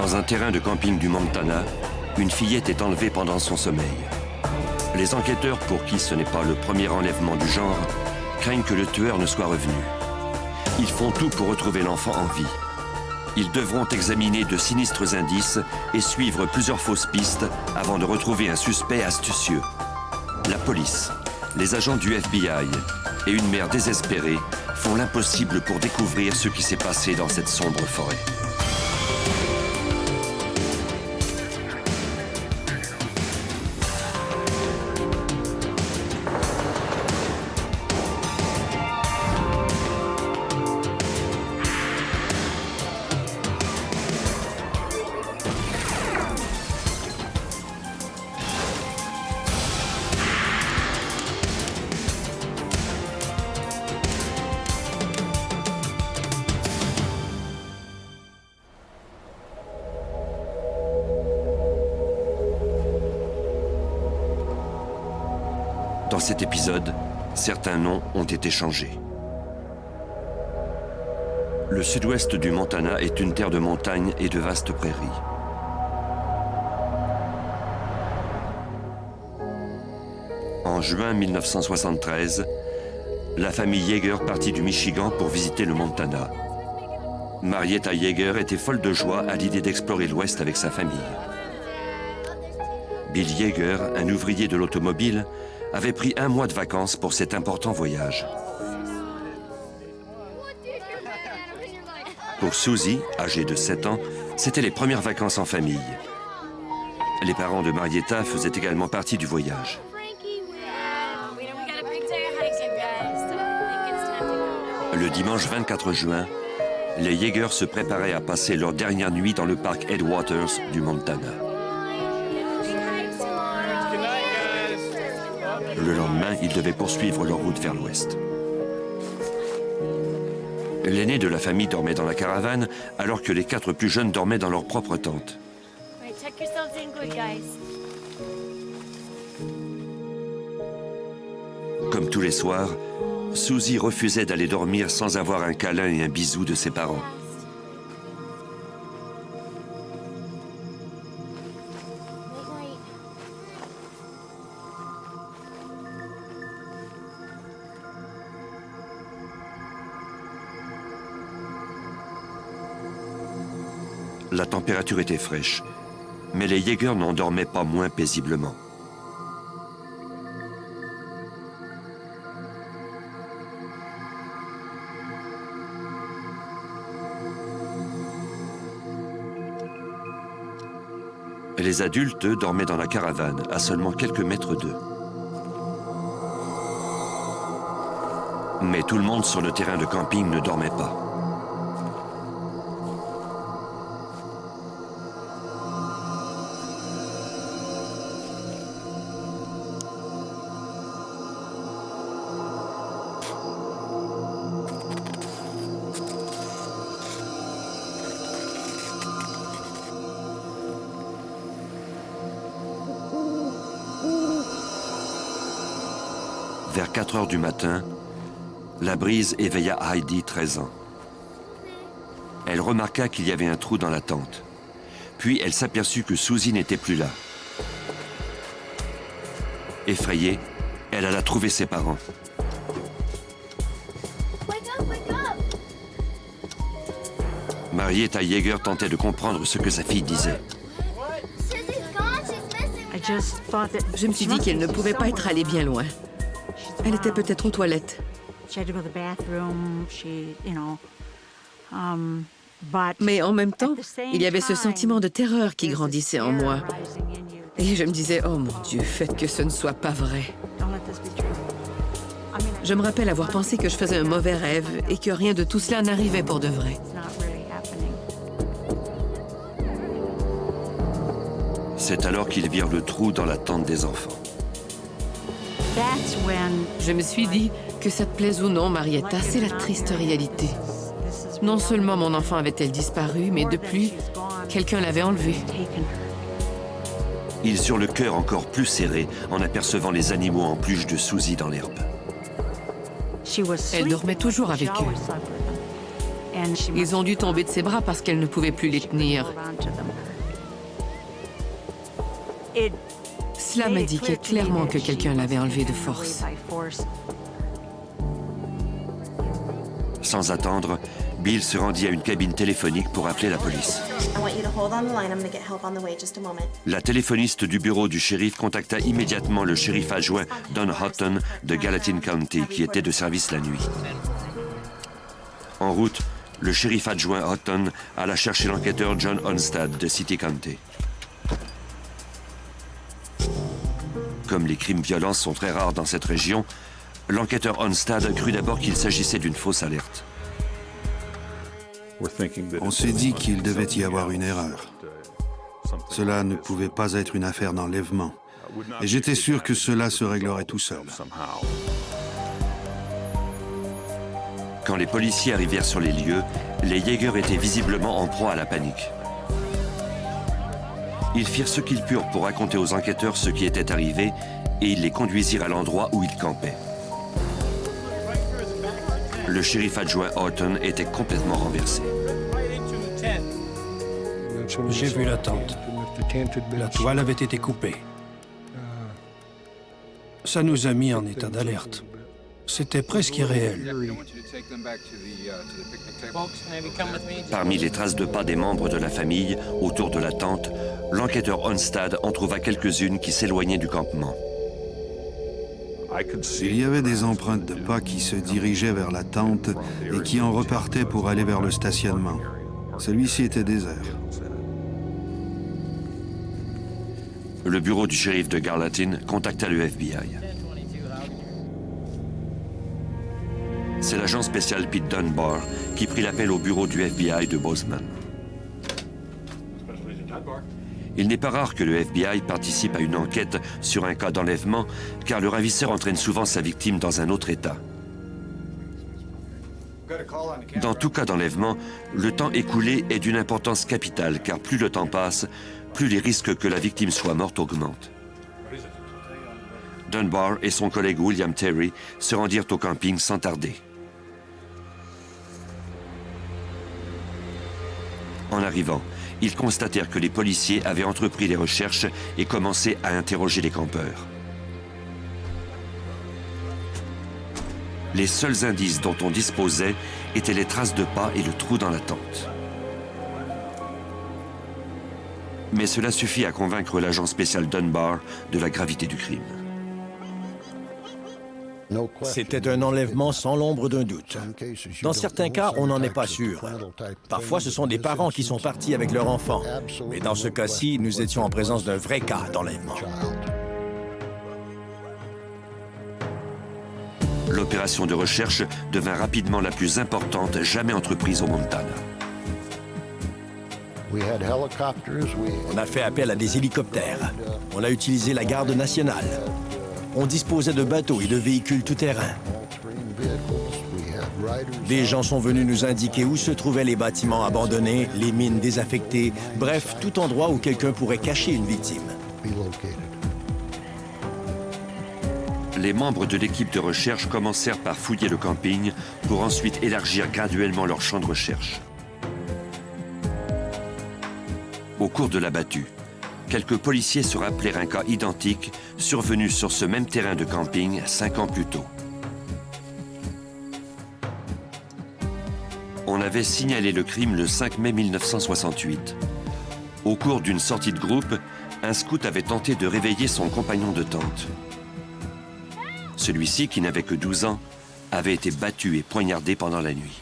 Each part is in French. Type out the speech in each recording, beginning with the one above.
Dans un terrain de camping du Montana, une fillette est enlevée pendant son sommeil. Les enquêteurs, pour qui ce n'est pas le premier enlèvement du genre, craignent que le tueur ne soit revenu. Ils font tout pour retrouver l'enfant en vie. Ils devront examiner de sinistres indices et suivre plusieurs fausses pistes avant de retrouver un suspect astucieux. La police, les agents du FBI et une mère désespérée font l'impossible pour découvrir ce qui s'est passé dans cette sombre forêt. Dans cet épisode, certains noms ont été changés. Le sud-ouest du Montana est une terre de montagnes et de vastes prairies. En juin 1973, la famille Yeager partit du Michigan pour visiter le Montana. Marietta Yeager était folle de joie à l'idée d'explorer l'Ouest avec sa famille. Bill Yeager, un ouvrier de l'automobile, avait pris un mois de vacances pour cet important voyage. Pour Susie, âgée de 7 ans, c'était les premières vacances en famille. Les parents de Marietta faisaient également partie du voyage. Le dimanche 24 juin, les Yeager se préparaient à passer leur dernière nuit dans le parc Headwaters du Montana. Le lendemain, ils devaient poursuivre leur route vers l'ouest. L'aîné de la famille dormait dans la caravane, alors que les 4 plus jeunes dormaient dans leur propre tente. Comme tous les soirs, Susie refusait d'aller dormir sans avoir un câlin et un bisou de ses parents. La température était fraîche, mais les Yeager n'en dormaient pas moins paisiblement. Les adultes, eux, dormaient dans la caravane, à seulement quelques mètres d'eux. Mais tout le monde sur le terrain de camping ne dormait pas. Vers 4 heures du matin, la brise éveilla Heidi, 13 ans. Elle remarqua qu'il y avait un trou dans la tente. Puis elle s'aperçut que Susie n'était plus là. Effrayée, elle alla trouver ses parents. Marietta Yeager tentait de comprendre ce que sa fille disait. Je me suis dit qu'elle ne pouvait pas être allée bien loin. Elle était peut-être aux toilettes. Mais en même temps, il y avait ce sentiment de terreur qui grandissait en moi. Et je me disais, oh mon Dieu, faites que ce ne soit pas vrai. Je me rappelle avoir pensé que je faisais un mauvais rêve et que rien de tout cela n'arrivait pour de vrai. C'est alors qu'ils virent le trou dans la tente des enfants. Je me suis dit, que ça te plaise ou non, Marietta, c'est la triste réalité. Non seulement mon enfant avait-elle disparu, mais depuis, quelqu'un l'avait enlevée. Ils eurent le cœur encore plus serré en apercevant les animaux en peluche de Susie dans l'herbe. Elle dormait toujours avec eux. Ils ont dû tomber de ses bras parce qu'elle ne pouvait plus les tenir. Cela m'indiquait clairement que quelqu'un l'avait enlevée de force. Sans attendre, Bill se rendit à une cabine téléphonique pour appeler la police. La téléphoniste du bureau du shérif contacta immédiatement le shérif adjoint Don Houghton de Gallatin County, qui était de service la nuit. En route, le shérif adjoint Houghton alla chercher l'enquêteur John Onstad de City County. Comme les crimes violents sont très rares dans cette région, l'enquêteur Onstad crut d'abord qu'il s'agissait d'une fausse alerte. On s'est dit qu'il devait y avoir une erreur. Cela ne pouvait pas être une affaire d'enlèvement. Et j'étais sûr que cela se réglerait tout seul. Quand les policiers arrivèrent sur les lieux, les Jaegers étaient visiblement en proie à la panique. Ils firent ce qu'ils purent pour raconter aux enquêteurs ce qui était arrivé et ils les conduisirent à l'endroit où ils campaient. Le shérif adjoint Horton était complètement renversé. J'ai vu la tente. La toile avait été coupée. Ça nous a mis en état d'alerte. C'était presque irréel. Parmi les traces de pas des membres de la famille autour de la tente, l'enquêteur Onstad en trouva quelques-unes qui s'éloignaient du campement. Il y avait des empreintes de pas qui se dirigeaient vers la tente et qui en repartaient pour aller vers le stationnement. Celui-ci était désert. Le bureau du shérif de Gallatin contacta le FBI. C'est l'agent spécial Pete Dunbar qui prit l'appel au bureau du FBI de Bozeman. Il n'est pas rare que le FBI participe à une enquête sur un cas d'enlèvement, car le ravisseur entraîne souvent sa victime dans un autre État. Dans tout cas d'enlèvement, le temps écoulé est d'une importance capitale, car plus le temps passe, plus les risques que la victime soit morte augmentent. Dunbar et son collègue William Terry se rendirent au camping sans tarder. En arrivant, ils constatèrent que les policiers avaient entrepris les recherches et commencé à interroger les campeurs. Les seuls indices dont on disposait étaient les traces de pas et le trou dans la tente. Mais cela suffit à convaincre l'agent spécial Dunbar de la gravité du crime. C'était un enlèvement sans l'ombre d'un doute. Dans certains cas, on n'en est pas sûr. Parfois, ce sont des parents qui sont partis avec leur enfant. Mais dans ce cas-ci, nous étions en présence d'un vrai cas d'enlèvement. L'opération de recherche devint rapidement la plus importante jamais entreprise au Montana. On a fait appel à des hélicoptères. On a utilisé la garde nationale. On disposait de bateaux et de véhicules tout-terrain. Des gens sont venus nous indiquer où se trouvaient les bâtiments abandonnés, les mines désaffectées, bref, tout endroit où quelqu'un pourrait cacher une victime. Les membres de l'équipe de recherche commencèrent par fouiller le camping pour ensuite élargir graduellement leur champ de recherche. Au cours de la battue, quelques policiers se rappelèrent un cas identique survenu sur ce même terrain de camping 5 ans plus tôt. On avait signalé le crime le 5 mai 1968. Au cours d'une sortie de groupe, un scout avait tenté de réveiller son compagnon de tente. Celui-ci, qui n'avait que 12 ans, avait été battu et poignardé pendant la nuit.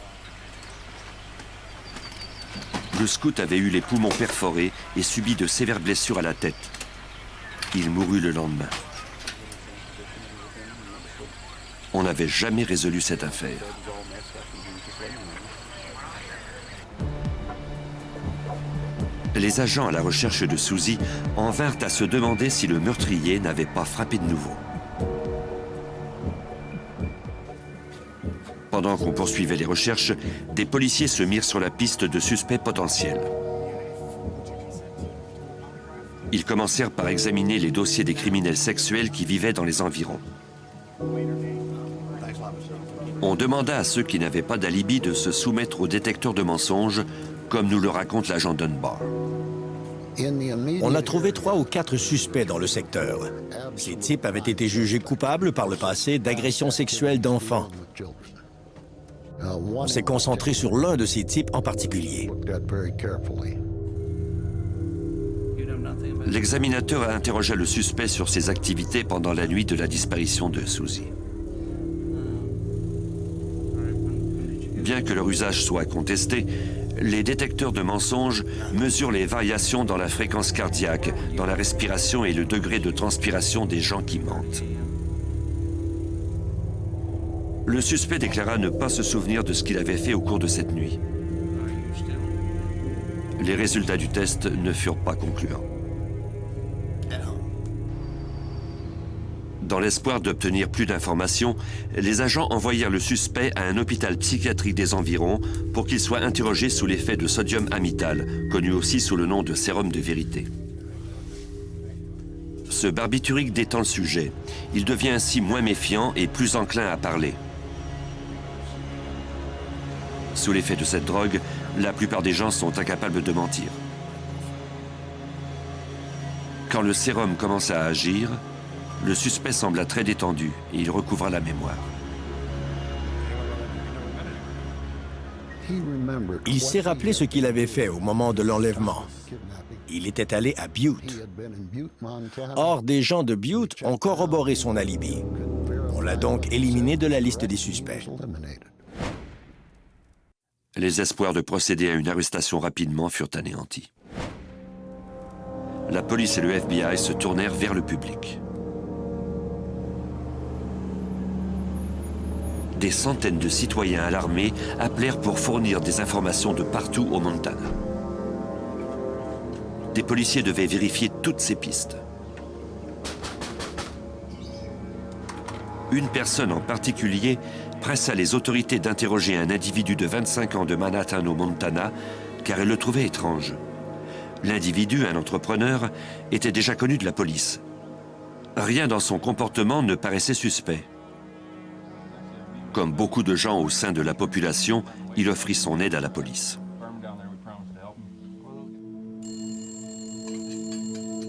Le scout avait eu les poumons perforés et subi de sévères blessures à la tête. Il mourut le lendemain. On n'avait jamais résolu cette affaire. Les agents à la recherche de Susie en vinrent à se demander si le meurtrier n'avait pas frappé de nouveau. Pendant qu'on poursuivait les recherches, des policiers se mirent sur la piste de suspects potentiels. Ils commencèrent par examiner les dossiers des criminels sexuels qui vivaient dans les environs. On demanda à ceux qui n'avaient pas d'alibi de se soumettre au détecteur de mensonges, comme nous le raconte l'agent Dunbar. On a trouvé 3 ou 4 suspects dans le secteur. Ces types avaient été jugés coupables par le passé d'agressions sexuelles d'enfants. On s'est concentré sur l'un de ces types en particulier. L'examinateur a interrogé le suspect sur ses activités pendant la nuit de la disparition de Susie. Bien que leur usage soit contesté, les détecteurs de mensonges mesurent les variations dans la fréquence cardiaque, dans la respiration et le degré de transpiration des gens qui mentent. Le suspect déclara ne pas se souvenir de ce qu'il avait fait au cours de cette nuit. Les résultats du test ne furent pas concluants. Dans l'espoir d'obtenir plus d'informations, les agents envoyèrent le suspect à un hôpital psychiatrique des environs pour qu'il soit interrogé sous l'effet de sodium amital, connu aussi sous le nom de sérum de vérité. Ce barbiturique détend le sujet. Il devient ainsi moins méfiant et plus enclin à parler. Sous l'effet de cette drogue, la plupart des gens sont incapables de mentir. Quand le sérum commence à agir, le suspect sembla très détendu et il recouvra la mémoire. Il s'est rappelé ce qu'il avait fait au moment de l'enlèvement. Il était allé à Butte. Or, des gens de Butte ont corroboré son alibi. On l'a donc éliminé de la liste des suspects. Les espoirs de procéder à une arrestation rapidement furent anéantis. La police et le FBI se tournèrent vers le public. Des centaines de citoyens alarmés appelèrent pour fournir des informations de partout au Montana. Des policiers devaient vérifier toutes ces pistes. Une personne en particulier pressa les autorités d'interroger un individu de 25 ans de Manhattan au Montana, car elle le trouvait étrange. L'individu, un entrepreneur, était déjà connu de la police. Rien dans son comportement ne paraissait suspect. Comme beaucoup de gens au sein de la population, il offrit son aide à la police.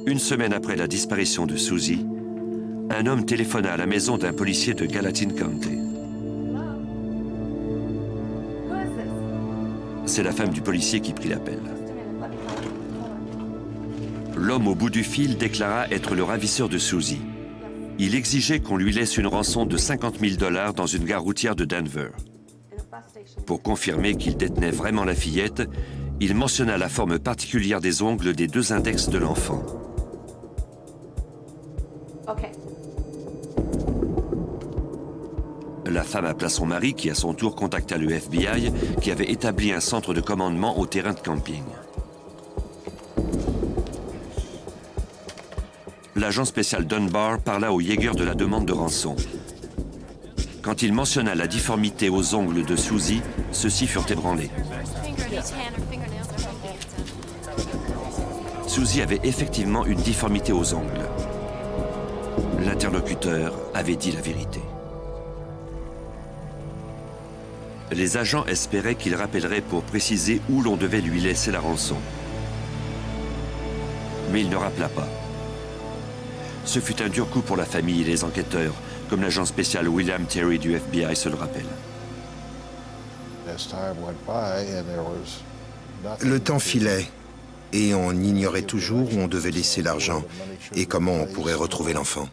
Une semaine après la disparition de Susie, un homme téléphona à la maison d'un policier de Gallatin County. C'est la femme du policier qui prit l'appel. L'homme au bout du fil déclara être le ravisseur de Susie. Il exigeait qu'on lui laisse une rançon de 50 000 $ dans une gare routière de Denver. Pour confirmer qu'il détenait vraiment la fillette, il mentionna la forme particulière des ongles des 2 index de l'enfant. La femme appela son mari qui, à son tour, contacta le FBI qui avait établi un centre de commandement au terrain de camping. L'agent spécial Dunbar parla au Jaeger de la demande de rançon. Quand il mentionna la difformité aux ongles de Susie, ceux-ci furent ébranlés. Susie avait effectivement une difformité aux ongles. L'interlocuteur avait dit la vérité. Les agents espéraient qu'il rappellerait pour préciser où l'on devait lui laisser la rançon. Mais il ne rappela pas. Ce fut un dur coup pour la famille et les enquêteurs, comme l'agent spécial William Terry du FBI se le rappelle. Le temps filait et on ignorait toujours où on devait laisser l'argent et comment on pourrait retrouver l'enfant.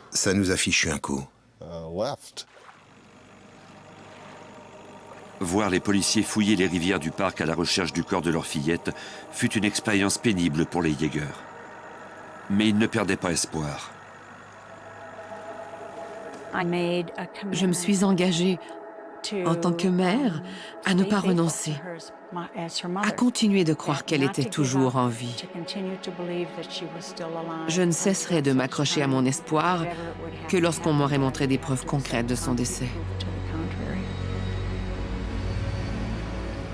Ça nous a fichu un coup. Voir les policiers fouiller les rivières du parc à la recherche du corps de leur fillette fut une expérience pénible pour les Jaegers. Mais ils ne perdaient pas espoir. Je me suis engagée, en tant que mère, à ne pas renoncer, à continuer de croire qu'elle était toujours en vie. Je ne cesserai de m'accrocher à mon espoir que lorsqu'on m'aurait montré des preuves concrètes de son décès.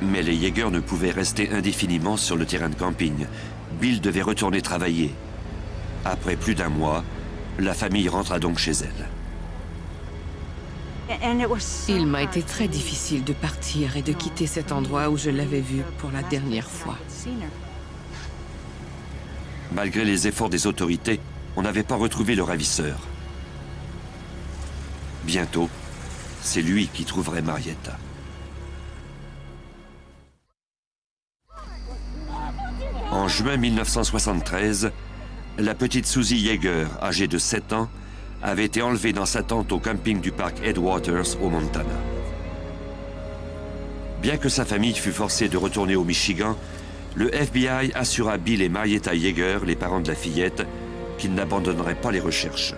Mais les Jaegers ne pouvaient rester indéfiniment sur le terrain de camping. Bill devait retourner travailler. Après plus d'un mois, la famille rentra donc chez elle. Il m'a été très difficile de partir et de quitter cet endroit où je l'avais vue pour la dernière fois. Malgré les efforts des autorités, on n'avait pas retrouvé le ravisseur. Bientôt, c'est lui qui trouverait Marietta. En juin 1973, la petite Susie Yeager, âgée de 7 ans, avait été enlevée dans sa tente au camping du parc Headwaters au Montana. Bien que sa famille fût forcée de retourner au Michigan, le FBI assura Bill et Marietta Yeager, les parents de la fillette, qu'ils n'abandonneraient pas les recherches.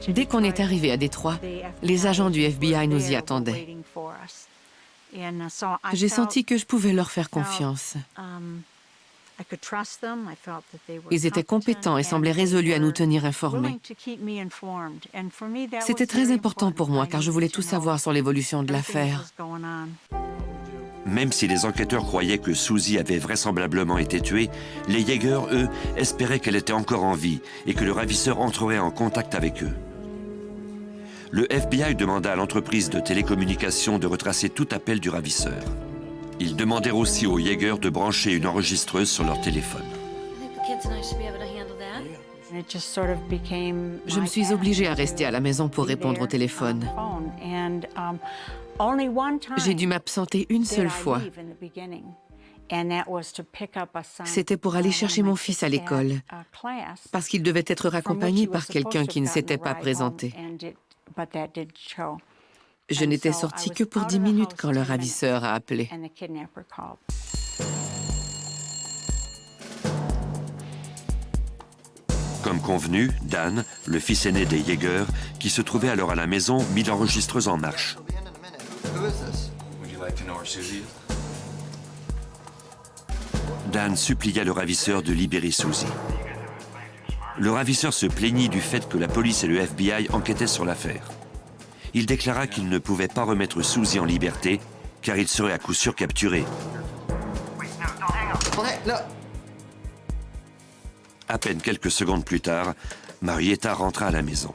Dès qu'on est arrivé à Détroit, les agents du FBI nous y attendaient. J'ai senti que je pouvais leur faire confiance. Ils étaient compétents et semblaient résolus à nous tenir informés. C'était très important pour moi car je voulais tout savoir sur l'évolution de l'affaire. Même si les enquêteurs croyaient que Susie avait vraisemblablement été tuée, les Yeager, eux, espéraient qu'elle était encore en vie et que le ravisseur entrerait en contact avec eux. Le FBI demanda à l'entreprise de télécommunications de retracer tout appel du ravisseur. Ils demandèrent aussi aux Yeager de brancher une enregistreuse sur leur téléphone. Je me suis obligée à rester à la maison pour répondre au téléphone. J'ai dû m'absenter une seule fois. C'était pour aller chercher mon fils à l'école, parce qu'il devait être raccompagné par quelqu'un qui ne s'était pas présenté. Je n'étais sortie que pour 10 minutes quand le ravisseur a appelé. Comme convenu, Dan, le fils aîné des Yeager, qui se trouvait alors à la maison, mit l'enregistreuse en marche. Dan supplia le ravisseur de libérer Susie. Le ravisseur se plaignit du fait que la police et le FBI enquêtaient sur l'affaire. Il déclara qu'il ne pouvait pas remettre Susie en liberté, car il serait à coup sûr capturé. À peine quelques secondes plus tard, Marietta rentra à la maison.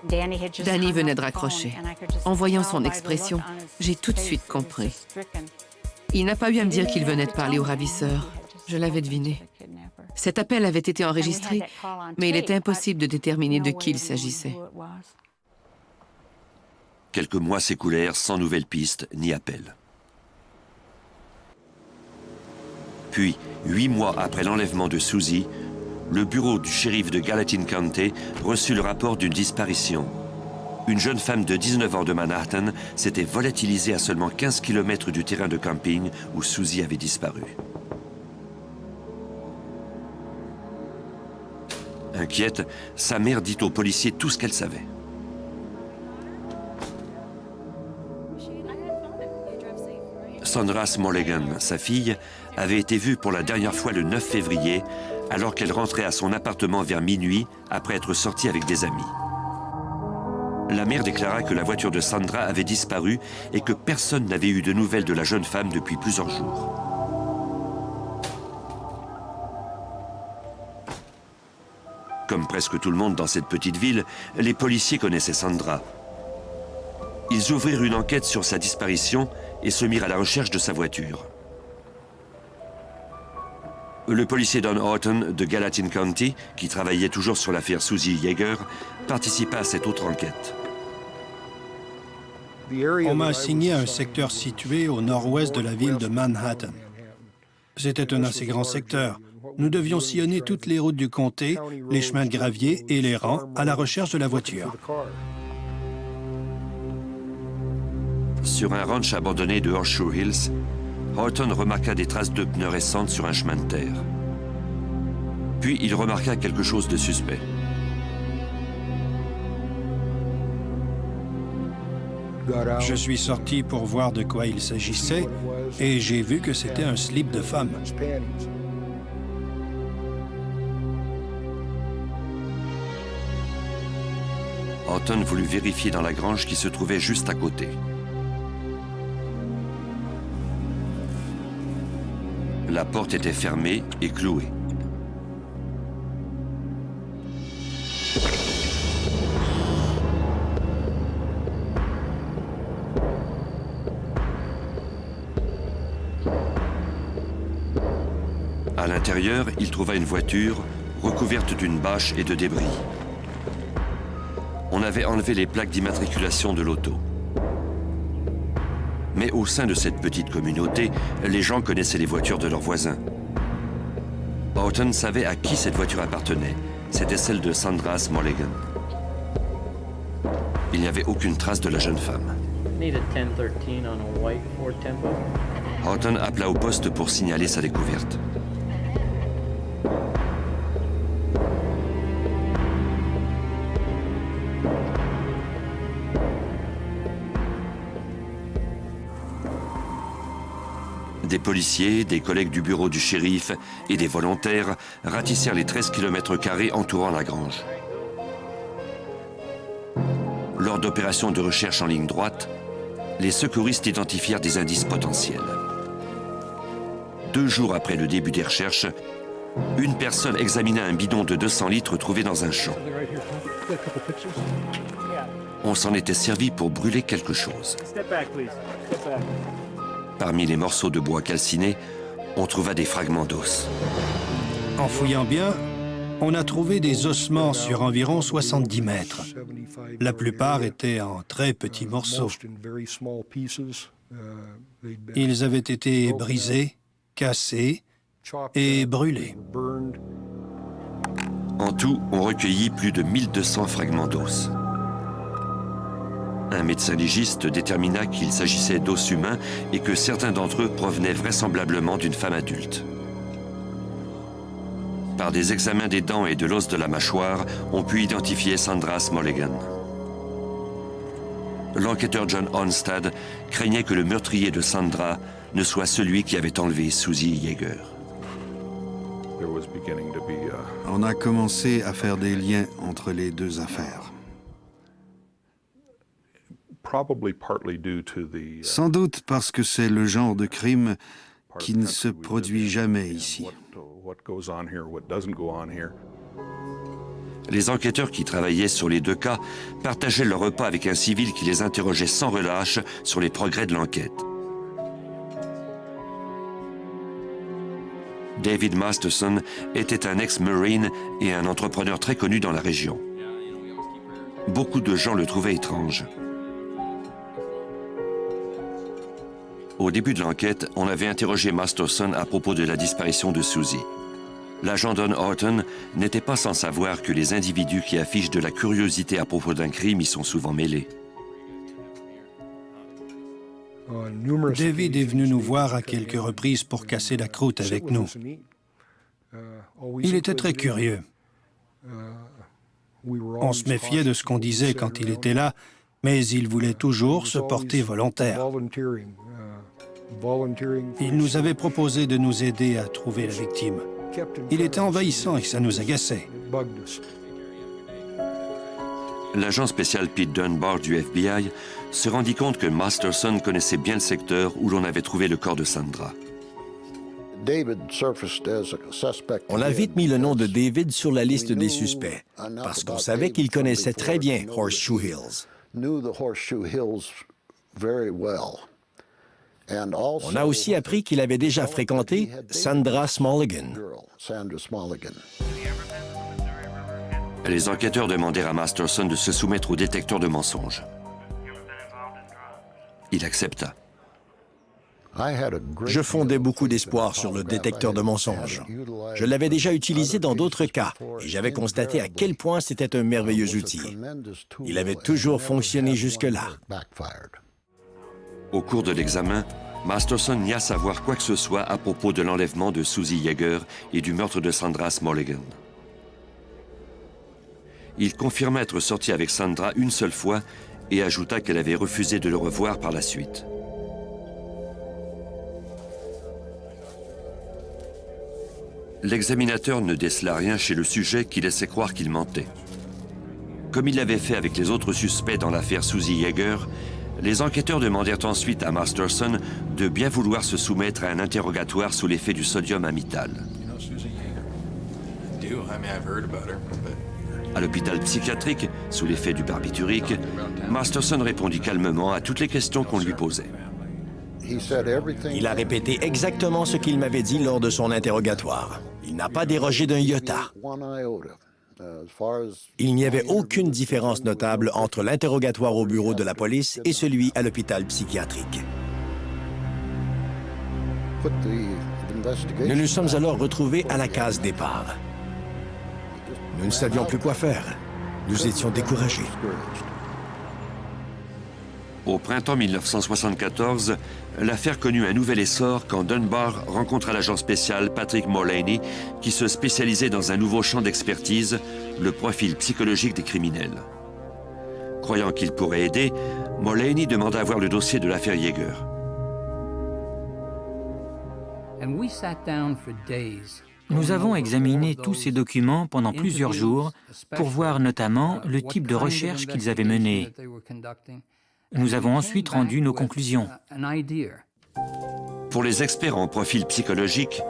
Danny venait de raccrocher. En voyant son expression, j'ai tout de suite compris. Il n'a pas eu à me dire qu'il venait de parler au ravisseur. Je l'avais deviné. Cet appel avait été enregistré, mais il était impossible de déterminer de qui il s'agissait. Quelques mois s'écoulèrent sans nouvelles pistes ni appel. Puis, 8 mois après l'enlèvement de Susie, le bureau du shérif de Gallatin County reçut le rapport d'une disparition. Une jeune femme de 19 ans de Manhattan s'était volatilisée à seulement 15 km du terrain de camping où Susie avait disparu. Inquiète, sa mère dit aux policiers tout ce qu'elle savait. Sondra Smollegan, sa fille, avait été vue pour la dernière fois le 9 février, alors qu'elle rentrait à son appartement vers minuit après être sortie avec des amis. La mère déclara que la voiture de Sandra avait disparu et que personne n'avait eu de nouvelles de la jeune femme depuis plusieurs jours. Comme presque tout le monde dans cette petite ville, les policiers connaissaient Sandra. Ils ouvrirent une enquête sur sa disparition et se mirent à la recherche de sa voiture. Le policier Don Horton de Gallatin County, qui travaillait toujours sur l'affaire Susie Yeager, participa à cette autre enquête. On m'a assigné un secteur situé au nord-ouest de la ville de Manhattan. C'était un assez grand secteur. Nous devions sillonner toutes les routes du comté, les chemins de gravier et les rangs à la recherche de la voiture. Sur un ranch abandonné de Horseshoe Hills, Horton remarqua des traces de pneus récentes sur un chemin de terre. Puis il remarqua quelque chose de suspect. Je suis sorti pour voir de quoi il s'agissait et j'ai vu que c'était un slip de femme. Horton voulut vérifier dans la grange qui se trouvait juste à côté. La porte était fermée et clouée. À l'intérieur, il trouva une voiture recouverte d'une bâche et de débris. On avait enlevé les plaques d'immatriculation de l'auto. Mais au sein de cette petite communauté, les gens connaissaient les voitures de leurs voisins. Houghton savait à qui cette voiture appartenait. C'était celle de Sandra Smulligan. Il n'y avait aucune trace de la jeune femme. Houghton appela au poste pour signaler sa découverte. Des policiers, des collègues du bureau du shérif et des volontaires ratissèrent les 13 km² entourant la grange. Lors d'opérations de recherche en ligne droite, les secouristes identifièrent des indices potentiels. 2 jours après le début des recherches, une personne examina un bidon de 200 litres trouvé dans un champ. On s'en était servi pour brûler quelque chose. Parmi les morceaux de bois calcinés, on trouva des fragments d'os. En fouillant bien, on a trouvé des ossements sur environ 70 mètres. La plupart étaient en très petits morceaux. Ils avaient été brisés, cassés et brûlés. En tout, on recueillit plus de 1200 fragments d'os. Un médecin légiste détermina qu'il s'agissait d'os humains et que certains d'entre eux provenaient vraisemblablement d'une femme adulte. Par des examens des dents et de l'os de la mâchoire, on put identifier Sandra Smulligan. L'enquêteur John Onstad craignait que le meurtrier de Sandra ne soit celui qui avait enlevé Susie Yeager. On a commencé à faire des liens entre les deux affaires. Sans doute parce que c'est le genre de crime qui ne se produit jamais ici. Les enquêteurs qui travaillaient sur les 2 cas partageaient leur repas avec un civil qui les interrogeait sans relâche sur les progrès de l'enquête. David Masterson était un ex-Marine et un entrepreneur très connu dans la région. Beaucoup de gens le trouvaient étrange. Au début de l'enquête, on avait interrogé Masterson à propos de la disparition de Susie. L'agent Don Houghton n'était pas sans savoir que les individus qui affichent de la curiosité à propos d'un crime y sont souvent mêlés. David est venu nous voir à quelques reprises pour casser la croûte avec nous. Il était très curieux. On se méfiait de ce qu'on disait quand il était là, mais il voulait toujours se porter volontaire. Il nous avait proposé de nous aider à trouver la victime. Il était envahissant et ça nous agaçait. L'agent spécial Pete Dunbar du FBI se rendit compte que Masterson connaissait bien le secteur où l'on avait trouvé le corps de Sandra. On a vite mis le nom de David sur la liste des suspects, parce qu'on savait qu'il connaissait très bien Horseshoe Hills. On a aussi appris qu'il avait déjà fréquenté Sandra Smulligan. Les enquêteurs demandèrent à Masterson de se soumettre au détecteur de mensonges. Il accepta. Je fondais beaucoup d'espoir sur le détecteur de mensonges. Je l'avais déjà utilisé dans d'autres cas et j'avais constaté à quel point c'était un merveilleux outil. Il avait toujours fonctionné jusque-là. Au cours de l'examen, Masterson nia savoir quoi que ce soit à propos de l'enlèvement de Susie Yeager et du meurtre de Sandra Smulligan. Il confirma être sorti avec Sandra une seule fois et ajouta qu'elle avait refusé de le revoir par la suite. L'examinateur ne décela rien chez le sujet qui laissait croire qu'il mentait. Comme il l'avait fait avec les autres suspects dans l'affaire Susie Yeager, les enquêteurs demandèrent ensuite à Masterson de bien vouloir se soumettre à un interrogatoire sous l'effet du sodium amital. À l'hôpital psychiatrique, sous l'effet du barbiturique, Masterson répondit calmement à toutes les questions qu'on lui posait. Il a répété exactement ce qu'il m'avait dit lors de son interrogatoire. Il n'a pas dérogé d'un iota. Il n'y avait aucune différence notable entre l'interrogatoire au bureau de la police et celui à l'hôpital psychiatrique. Nous nous sommes alors retrouvés à la case départ. Nous ne savions plus quoi faire. Nous étions découragés. Au printemps 1974, l'affaire connut un nouvel essor quand Dunbar rencontra l'agent spécial Patrick Mullaney, qui se spécialisait dans un nouveau champ d'expertise, le profil psychologique des criminels. Croyant qu'il pourrait aider, Mullaney demanda à voir le dossier de l'affaire Yeager. Nous avons examiné tous ces documents pendant plusieurs jours pour voir notamment le type de recherche qu'ils avaient mené. Nous avons ensuite rendu nos conclusions. Pour les experts en profil psychologique,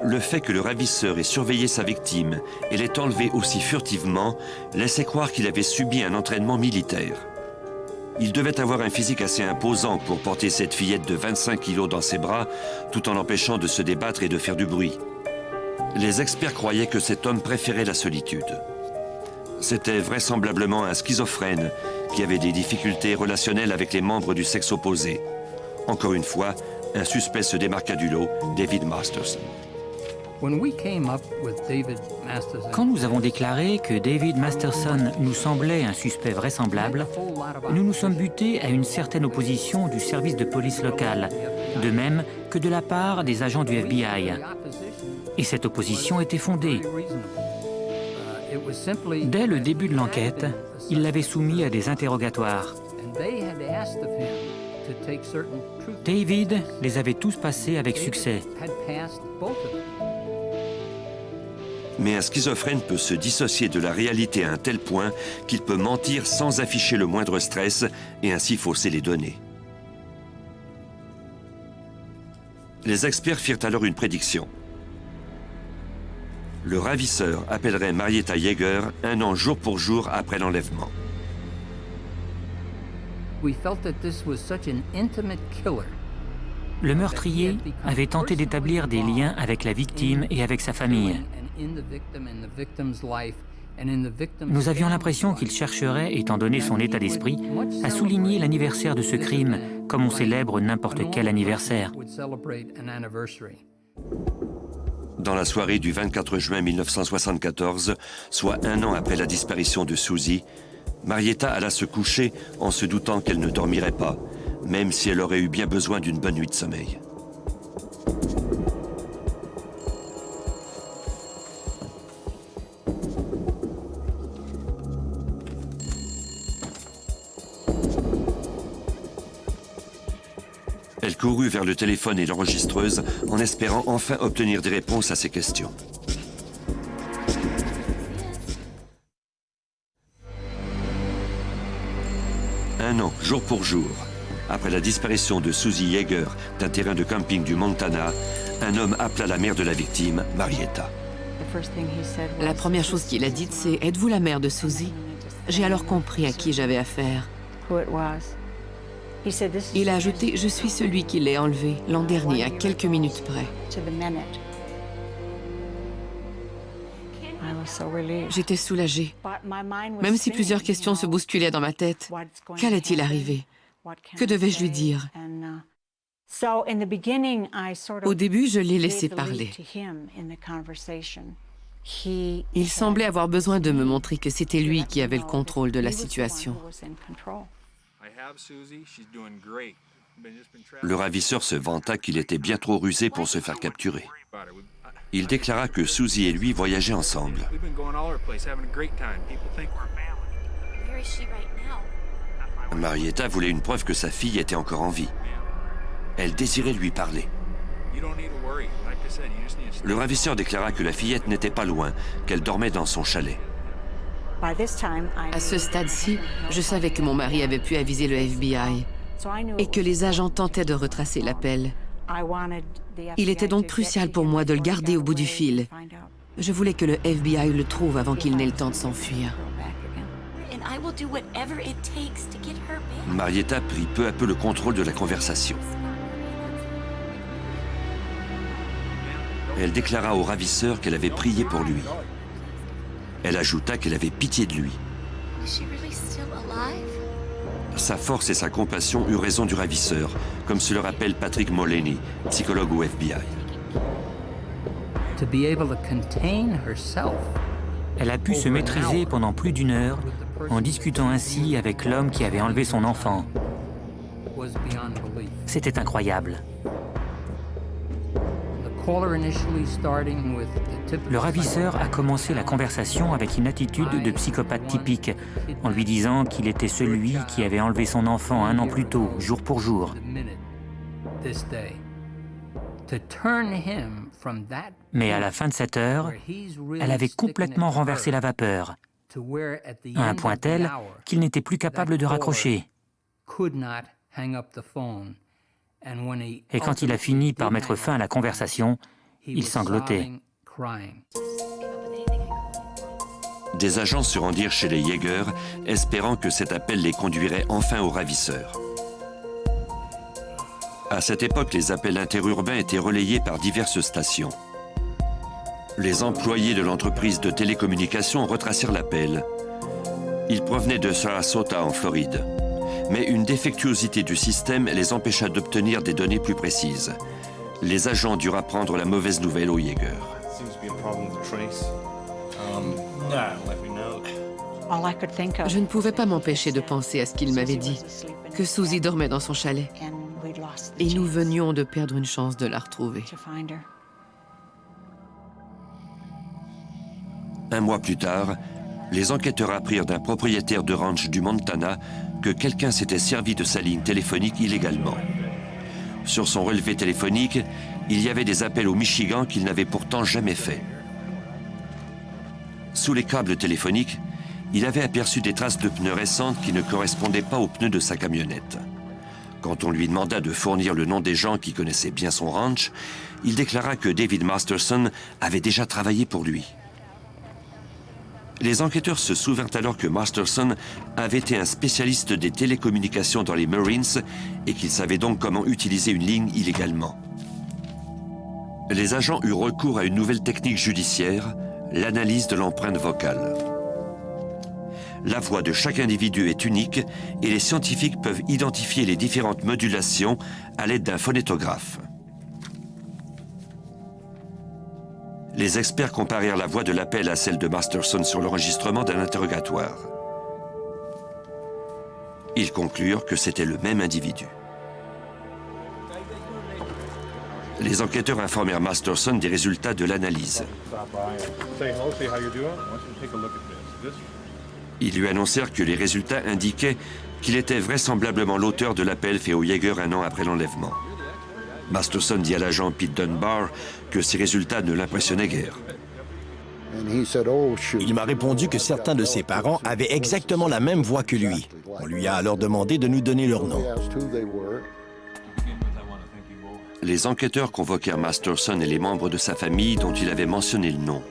le fait que le ravisseur ait surveillé sa victime et l'ait enlevée aussi furtivement laissait croire qu'il avait subi un entraînement militaire. Il devait avoir un physique assez imposant pour porter cette fillette de 25 kilos dans ses bras, tout en l'empêchant de se débattre et de faire du bruit. Les experts croyaient que cet homme préférait la solitude. C'était vraisemblablement un schizophrène qui avait des difficultés relationnelles avec les membres du sexe opposé. Encore une fois, un suspect se démarqua du lot, David Masterson. Quand nous avons déclaré que David Masterson nous semblait un suspect vraisemblable, nous nous sommes butés à une certaine opposition du service de police local, de même que de la part des agents du FBI. Et cette opposition était fondée. Dès le début de l'enquête, il l'avait soumis à des interrogatoires. David les avait tous passés avec succès. Mais un schizophrène peut se dissocier de la réalité à un tel point qu'il peut mentir sans afficher le moindre stress et ainsi fausser les données. Les experts firent alors une prédiction. Le ravisseur appellerait Marietta Yeager 1 an jour pour jour après l'enlèvement. Le meurtrier avait tenté d'établir des liens avec la victime et avec sa famille. Nous avions l'impression qu'il chercherait, étant donné son état d'esprit, à souligner l'anniversaire de ce crime comme on célèbre n'importe quel anniversaire. Dans la soirée du 24 juin 1974, soit 1 an après la disparition de Susie, Marietta alla se coucher en se doutant qu'elle ne dormirait pas, même si elle aurait eu bien besoin d'une bonne nuit de sommeil. Elle courut vers le téléphone et l'enregistreuse en espérant enfin obtenir des réponses à ses questions. Un an, jour pour jour, après la disparition de Susie Yeager d'un terrain de camping du Montana, un homme appela la mère de la victime, Marietta. La première chose qu'il a dite, c'est « Êtes-vous la mère de Susie ?» J'ai alors compris à qui j'avais affaire. Il a ajouté « Je suis celui qui l'ai enlevé l'an dernier, à quelques minutes près. » J'étais soulagée, même si plusieurs questions se bousculaient dans ma tête. Qu'allait-il arriver? Que devais-je lui dire? Au début, je l'ai laissé parler. Il semblait avoir besoin de me montrer que c'était lui qui avait le contrôle de la situation. Le ravisseur se vanta qu'il était bien trop rusé pour se faire capturer. Il déclara que Susie et lui voyageaient ensemble. Marietta voulait une preuve que sa fille était encore en vie. Elle désirait lui parler. Le ravisseur déclara que la fillette n'était pas loin, qu'elle dormait dans son chalet. À ce stade-ci, je savais que mon mari avait pu aviser le FBI et que les agents tentaient de retracer l'appel. Il était donc crucial pour moi de le garder au bout du fil. Je voulais que le FBI le trouve avant qu'il n'ait le temps de s'enfuir. Marietta prit peu à peu le contrôle de la conversation. Elle déclara au ravisseur qu'elle avait prié pour lui. Elle ajouta qu'elle avait pitié de lui. Sa force et sa compassion eurent raison du ravisseur, comme se le rappelle Patrick Mullaney, psychologue au FBI. Elle a pu se maîtriser pendant plus d'1 heure en discutant ainsi avec l'homme qui avait enlevé son enfant. C'était incroyable. Le ravisseur a commencé la conversation avec une attitude de psychopathe typique, en lui disant qu'il était celui qui avait enlevé son enfant 1 an plus tôt, jour pour jour. Mais à la fin de cette heure, elle avait complètement renversé la vapeur, à un point tel qu'il n'était plus capable de raccrocher. Et quand il a fini par mettre fin à la conversation, il sanglotait. Des agents se rendirent chez les Yeager, espérant que cet appel les conduirait enfin au ravisseur. À cette époque, les appels interurbains étaient relayés par diverses stations. Les employés de l'entreprise de télécommunications retracèrent l'appel. Il provenait de Sarasota, en Floride. Mais une défectuosité du système les empêcha d'obtenir des données plus précises. Les agents durent apprendre la mauvaise nouvelle aux Yeager. Je ne pouvais pas m'empêcher de penser à ce qu'il m'avait dit, que Susie dormait dans son chalet. Et nous venions de perdre une chance de la retrouver. 1 mois plus tard, les enquêteurs apprirent d'un propriétaire de ranch du Montana que quelqu'un s'était servi de sa ligne téléphonique illégalement. Sur son relevé téléphonique, il y avait des appels au Michigan qu'il n'avait pourtant jamais faits. Sous les câbles téléphoniques, il avait aperçu des traces de pneus récentes qui ne correspondaient pas aux pneus de sa camionnette. Quand on lui demanda de fournir le nom des gens qui connaissaient bien son ranch, il déclara que David Masterson avait déjà travaillé pour lui. Les enquêteurs se souvinrent alors que Masterson avait été un spécialiste des télécommunications dans les Marines et qu'il savait donc comment utiliser une ligne illégalement. Les agents eurent recours à une nouvelle technique judiciaire, l'analyse de l'empreinte vocale. La voix de chaque individu est unique et les scientifiques peuvent identifier les différentes modulations à l'aide d'un phonétographe. Les experts comparèrent la voix de l'appel à celle de Masterson sur l'enregistrement d'un interrogatoire. Ils conclurent que c'était le même individu. Les enquêteurs informèrent Masterson des résultats de l'analyse. Ils lui annoncèrent que les résultats indiquaient qu'il était vraisemblablement l'auteur de l'appel fait aux Yeager 1 an après l'enlèvement. Masterson dit à l'agent Pete Dunbar que ces résultats ne l'impressionnaient guère. Il m'a répondu que certains de ses parents avaient exactement la même voix que lui. On lui a alors demandé de nous donner leur nom. Les enquêteurs convoquèrent Masterson et les membres de sa famille dont il avait mentionné le nom.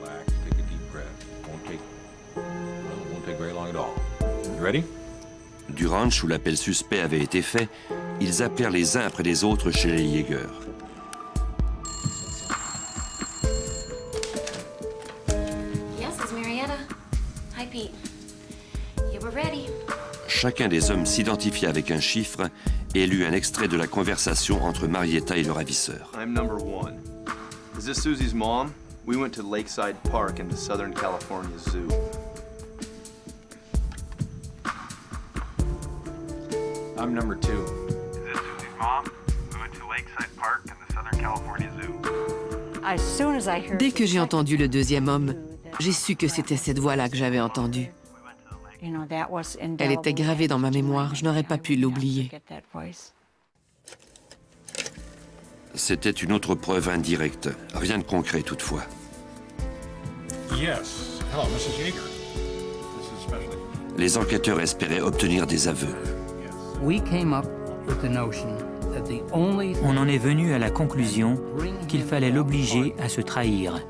Du ranch où l'appel suspect avait été fait, ils appelèrent les uns après les autres chez les Yeager. Chacun des hommes s'identifia avec un chiffre et lut un extrait de la conversation entre Marietta et le ravisseur. I'm number 1. Is this Susie's mom? We went to Lakeside Park in the Southern California Zoo. I'm number 2. Is this Susie's mom? We went to Lakeside Park in the Southern California Zoo. Dès que j'ai entendu le deuxième homme, j'ai su que c'était cette voix-là que j'avais entendue. Elle était gravée dans ma mémoire, je n'aurais pas pu l'oublier. C'était une autre preuve indirecte, rien de concret toutefois. Les enquêteurs espéraient obtenir des aveux. On en est venu à la conclusion qu'il fallait l'obliger à se trahir.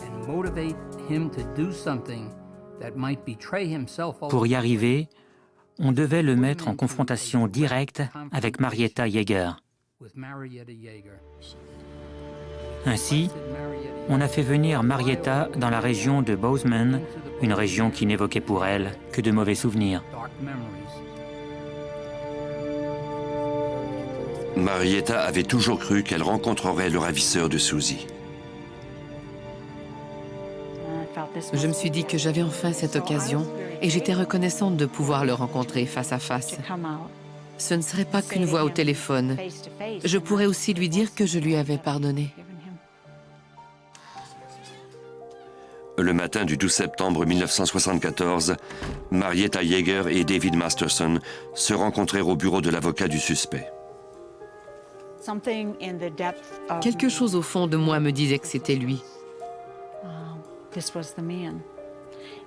Pour y arriver, on devait le mettre en confrontation directe avec Marietta Yeager. Ainsi, on a fait venir Marietta dans la région de Bozeman, une région qui n'évoquait pour elle que de mauvais souvenirs. Marietta avait toujours cru qu'elle rencontrerait le ravisseur de Susie. Je me suis dit que j'avais enfin cette occasion et j'étais reconnaissante de pouvoir le rencontrer face à face. Ce ne serait pas qu'une voix au téléphone. Je pourrais aussi lui dire que je lui avais pardonné. Le matin du 12 septembre 1974, Marietta Yeager et David Masterson se rencontrèrent au bureau de l'avocat du suspect. Quelque chose au fond de moi me disait que c'était lui.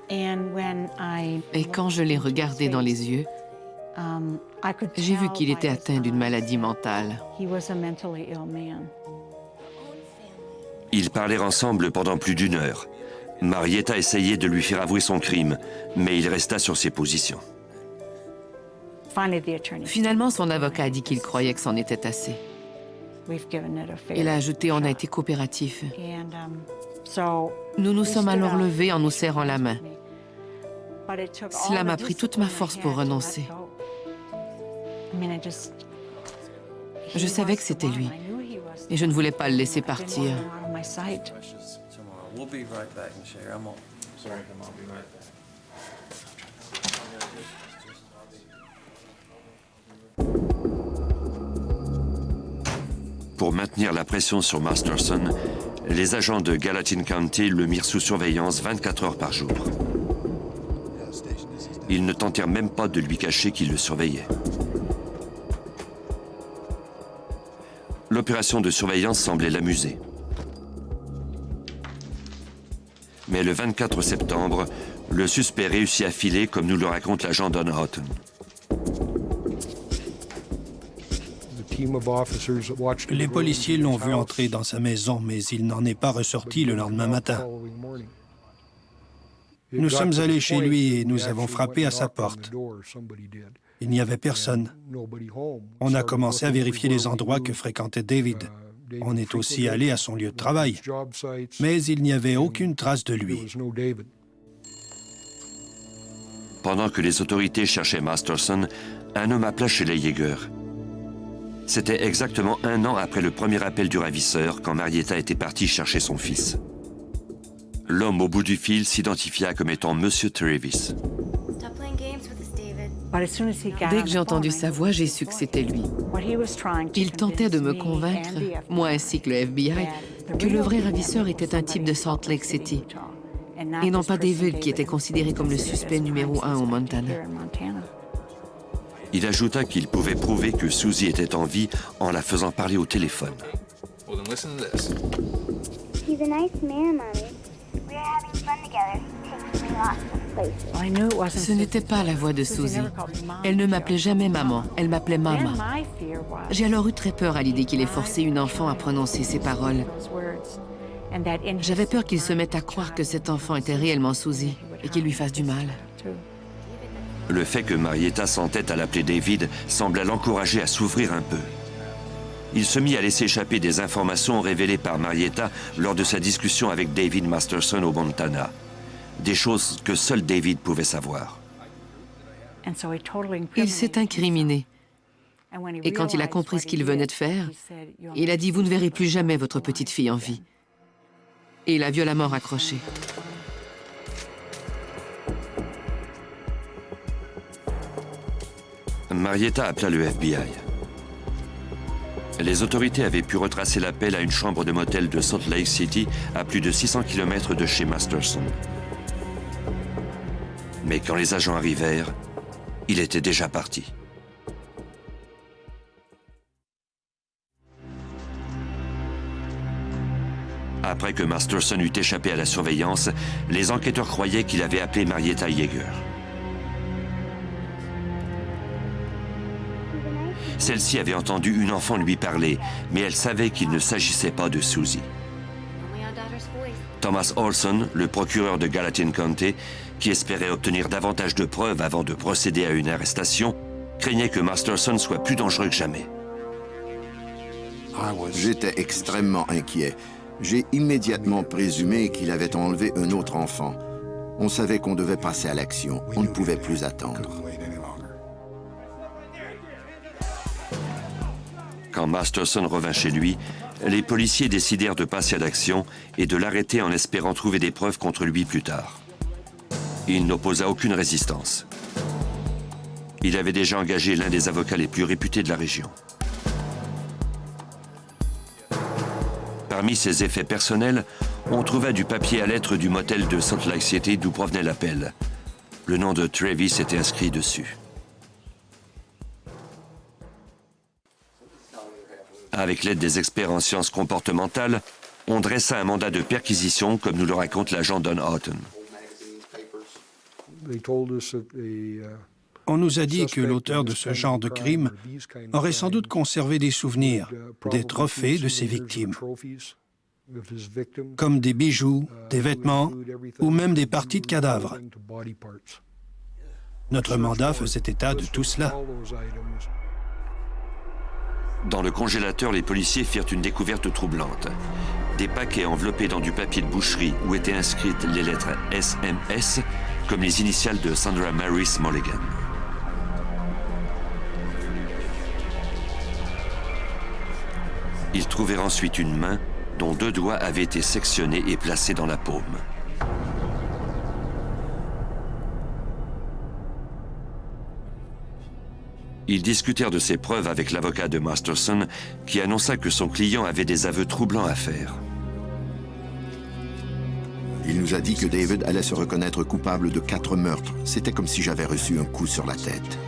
Et quand je l'ai regardé dans les yeux, j'ai vu qu'il était atteint d'une maladie mentale. Ils parlèrent ensemble pendant plus d'1 heure. Marietta essayait de lui faire avouer son crime, mais il resta sur ses positions. Finalement, son avocat a dit qu'il croyait que c'en était assez. Il a ajouté « on a été coopératifs ». Nous nous sommes alors levés en nous serrant la main. Cela m'a pris toute ma force pour renoncer. Je savais que c'était lui, et je ne voulais pas le laisser partir. Pour maintenir la pression sur Masterson, les agents de Gallatin County le mirent sous surveillance 24 heures par jour. Ils ne tentèrent même pas de lui cacher qu'ils le surveillaient. L'opération de surveillance semblait l'amuser. Mais le 24 septembre, le suspect réussit à filer, comme nous le raconte l'agent Don Houghton. Les policiers l'ont vu entrer dans sa maison, mais il n'en est pas ressorti le lendemain matin. Nous sommes allés chez lui et nous avons frappé à sa porte. Il n'y avait personne. On a commencé à vérifier les endroits que fréquentait David. On est aussi allé à son lieu de travail. Mais il n'y avait aucune trace de lui. Pendant que les autorités cherchaient Masterson, un homme appela chez les Yeager. C'était exactement 1 an après le premier appel du ravisseur, quand Marietta était partie chercher son fils. L'homme au bout du fil s'identifia comme étant Monsieur Travis. Dès que j'ai entendu sa voix, j'ai su que c'était lui. Il tentait de me convaincre, moi ainsi que le FBI, que le vrai ravisseur était un type de Salt Lake City, et non pas David qui était considéré comme le suspect numéro 1 au Montana. Il ajouta qu'il pouvait prouver que Susie était en vie en la faisant parler au téléphone. Ce n'était pas la voix de Susie. Elle ne m'appelait jamais maman, elle m'appelait maman. J'ai alors eu très peur à l'idée qu'il ait forcé une enfant à prononcer ces paroles. J'avais peur qu'il se mette à croire que cet enfant était réellement Susie et qu'il lui fasse du mal. Le fait que Marietta s'entête à l'appeler David sembla l'encourager à s'ouvrir un peu. Il se mit à laisser échapper des informations révélées par Marietta lors de sa discussion avec David Masterson au Montana. Des choses que seul David pouvait savoir. Il s'est incriminé. Et quand il a compris ce qu'il venait de faire, il a dit « Vous ne verrez plus jamais votre petite fille en vie ». Et il a violemment raccroché. Marietta appela le FBI. Les autorités avaient pu retracer l'appel à une chambre de motel de Salt Lake City à plus de 600 km de chez Masterson. Mais quand les agents arrivèrent, il était déjà parti. Après que Masterson eut échappé à la surveillance, les enquêteurs croyaient qu'il avait appelé Marietta Yeager. Celle-ci avait entendu une enfant lui parler, mais elle savait qu'il ne s'agissait pas de Susie. Thomas Olson, le procureur de Gallatin County, qui espérait obtenir davantage de preuves avant de procéder à une arrestation, craignait que Masterson soit plus dangereux que jamais. J'étais extrêmement inquiet. J'ai immédiatement présumé qu'il avait enlevé un autre enfant. On savait qu'on devait passer à l'action. On ne pouvait plus attendre. Quand Masterson revint chez lui, les policiers décidèrent de passer à l'action et de l'arrêter en espérant trouver des preuves contre lui plus tard. Il n'opposa aucune résistance. Il avait déjà engagé l'un des avocats les plus réputés de la région. Parmi ses effets personnels, on trouva du papier à lettres du motel de Salt Lake City d'où provenait l'appel. Le nom de Travis était inscrit dessus. Avec l'aide des experts en sciences comportementales, on dressa un mandat de perquisition, comme nous le raconte l'agent Don Houghton. On nous a dit que l'auteur de ce genre de crime aurait sans doute conservé des souvenirs, des trophées de ses victimes, comme des bijoux, des vêtements ou même des parties de cadavres. Notre mandat faisait état de tout cela. Dans le congélateur, les policiers firent une découverte troublante. Des paquets enveloppés dans du papier de boucherie où étaient inscrites les lettres SMS, comme les initiales de Sandra Maris Mulligan. Ils trouvèrent ensuite une main dont 2 doigts avaient été sectionnés et placés dans la paume. Ils discutèrent de ces preuves avec l'avocat de Masterson, qui annonça que son client avait des aveux troublants à faire. Il nous a dit que David allait se reconnaître coupable de 4 meurtres. C'était comme si j'avais reçu un coup sur la tête.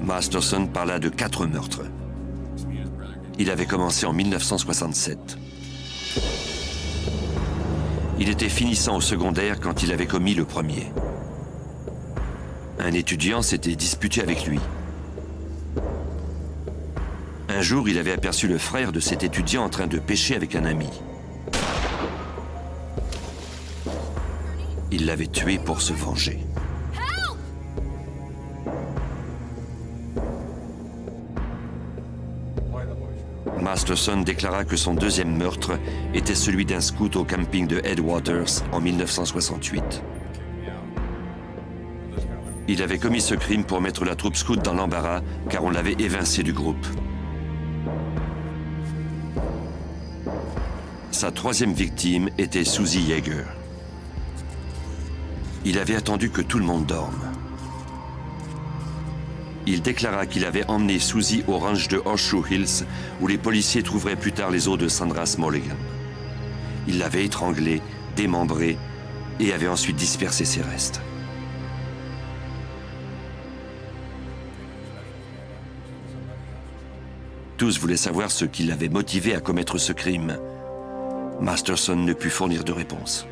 Masterson parla de 4 meurtres. Il avait commencé en 1967. Il était finissant au secondaire quand il avait commis le premier. Un étudiant s'était disputé avec lui. Un jour, il avait aperçu le frère de cet étudiant en train de pêcher avec un ami. Il l'avait tué pour se venger. Masterson déclara que son deuxième meurtre était celui d'un scout au camping de Headwaters en 1968. Il avait commis ce crime pour mettre la troupe scout dans l'embarras car on l'avait évincé du groupe. Sa troisième victime était Susie Yeager. Il avait attendu que tout le monde dorme. Il déclara qu'il avait emmené Susie au ranch de Horseshoe Hills, où les policiers trouveraient plus tard les os de Sandra Mulligan. Il l'avait étranglée, démembrée, et avait ensuite dispersé ses restes. Tous voulaient savoir ce qui l'avait motivé à commettre ce crime. Masterson ne put fournir de réponse.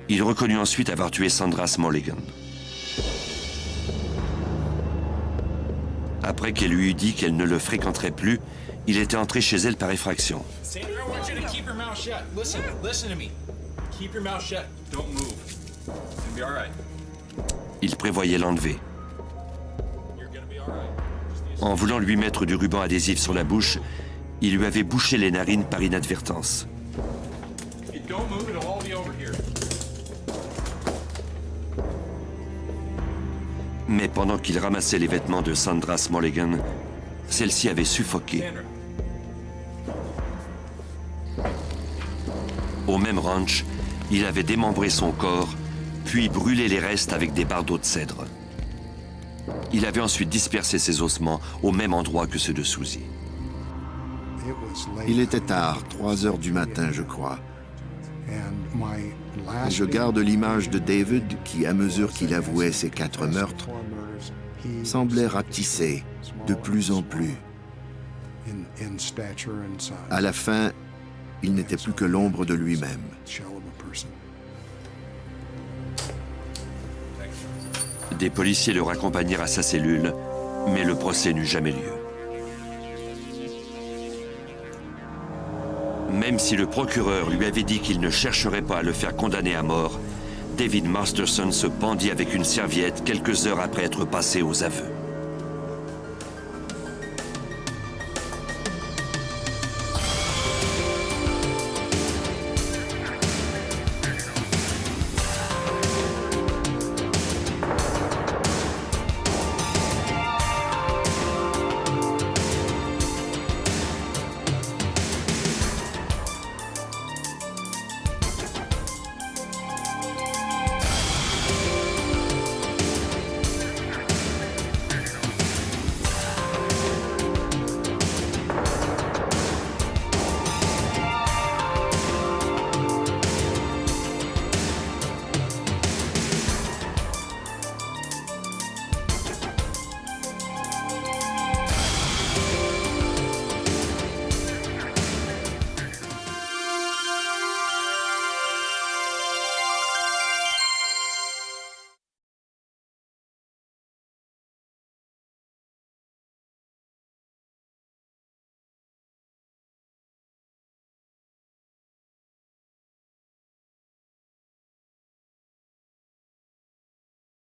Il reconnut ensuite avoir tué Sandra Mulligan. Après qu'elle lui eut dit qu'elle ne le fréquenterait plus, il était entré chez elle par effraction. Il prévoyait l'enlever. En voulant lui mettre du ruban adhésif sur la bouche, il lui avait bouché les narines par inadvertance. Mais pendant qu'il ramassait les vêtements de Sandra Mulligan, celle-ci avait suffoqué. Au même ranch, il avait démembré son corps, puis brûlé les restes avec des bardeaux de cèdre. Il avait ensuite dispersé ses ossements au même endroit que ceux de Susie. Il était tard, 3 heures du matin, je crois. Je garde l'image de David qui, à mesure qu'il avouait ses 4 meurtres, semblait rapetisser de plus en plus. À la fin, il n'était plus que l'ombre de lui-même. Des policiers le raccompagnèrent à sa cellule, mais le procès n'eut jamais lieu. Même si le procureur lui avait dit qu'il ne chercherait pas à le faire condamner à mort, David Masterson se pendit avec une serviette quelques heures après être passé aux aveux.